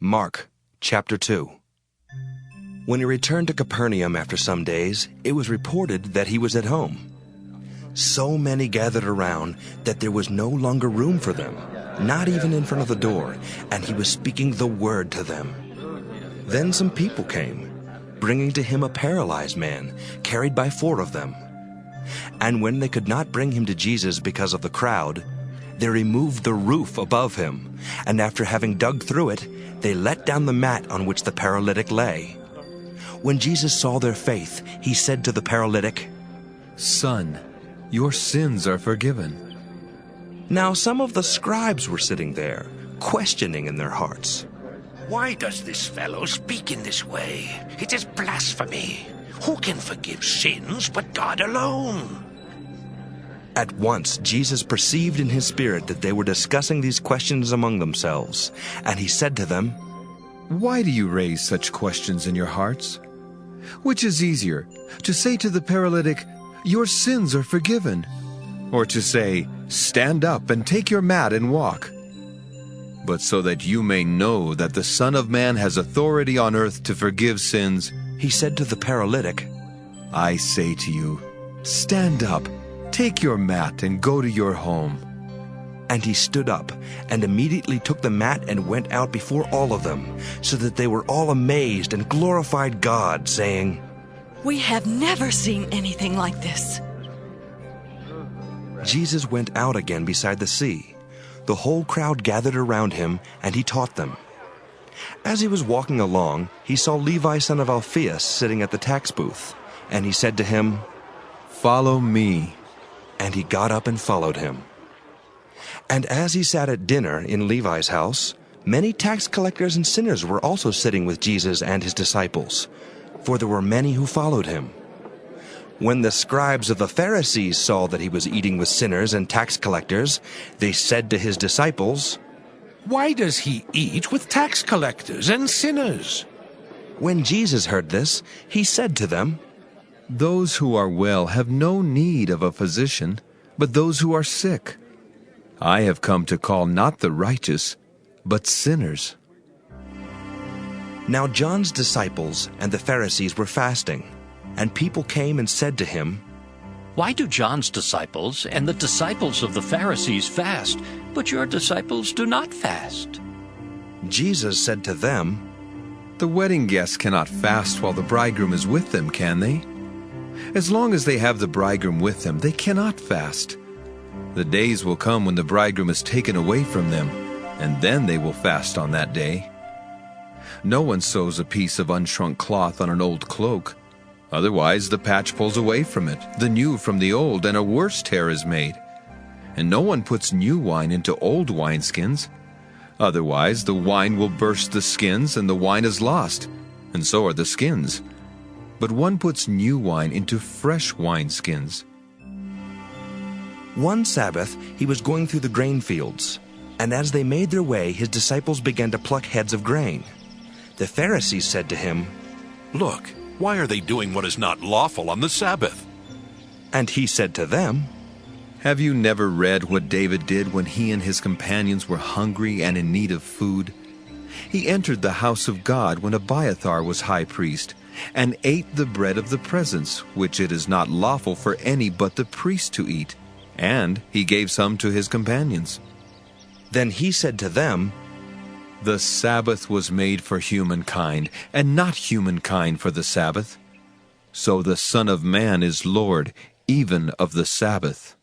Mark chapter 2. When he returned to Capernaum after some days, it was reported that he was at home. So many gathered around that there was no longer room for them, not even in front of the door, and he was speaking the word to them. Then some people came, bringing to him a paralyzed man, carried by 4 of them. And when they could not bring him to Jesus because of the crowd, they removed the roof above him, and after having dug through it, they let down the mat on which the paralytic lay. When Jesus saw their faith, he said to the paralytic, "Son, your sins are forgiven." Now some of the scribes were sitting there, questioning in their hearts, "Why does this fellow speak in this way? It is blasphemy. Who can forgive sins but God alone?" At once Jesus perceived in his spirit that they were discussing these questions among themselves, and he said to them, "Why do you raise such questions in your hearts? Which is easier, to say to the paralytic, 'Your sins are forgiven,' or to say, 'Stand up and take your mat and walk'? But so that you may know that the Son of Man has authority on earth to forgive sins," he said to the paralytic, "I say to you, stand up, take your mat and go to your home." And he stood up, and immediately took the mat and went out before all of them, so that they were all amazed and glorified God, saying, "We have never seen anything like this." Jesus went out again beside the sea. The whole crowd gathered around him, and he taught them. As he was walking along, he saw Levi son of Alphaeus sitting at the tax booth, and he said to him, "Follow me." And he got up and followed him. And as he sat at dinner in Levi's house, many tax collectors and sinners were also sitting with Jesus and his disciples, for there were many who followed him. When the scribes of the Pharisees saw that he was eating with sinners and tax collectors, they said to his disciples, "Why does he eat with tax collectors and sinners?" When Jesus heard this, he said to them, "Those who are well have no need of a physician, but those who are sick. I have come to call not the righteous, but sinners." Now John's disciples and the Pharisees were fasting, and people came and said to him, "Why do John's disciples and the disciples of the Pharisees fast, but your disciples do not fast?" Jesus said to them, The wedding guests cannot fast while the bridegroom is with them, can they? As long as they have the bridegroom with them, they cannot fast. The days will come when the bridegroom is taken away from them, and then they will fast on that day. No one sews a piece of unshrunk cloth on an old cloak. Otherwise the patch pulls away from it, the new from the old, and a worse tear is made. And no one puts new wine into old wineskins. Otherwise the wine will burst the skins, and the wine is lost, and so are the skins. But one puts new wine into fresh wineskins. One Sabbath he was going through the grain fields, and as they made their way, his disciples began to pluck heads of grain. The Pharisees said to him, "Look, why are they doing what is not lawful on the Sabbath?" And he said to them, Have you never read what David did when he and his companions were hungry and in need of food? He entered the house of God when Abiathar was high priest, and ate the bread of the presence, which it is not lawful for any but the priest to eat, and he gave some to his companions. Then he said to them, The Sabbath was made for humankind, and not humankind for the Sabbath. So the Son of Man is Lord, even of the Sabbath.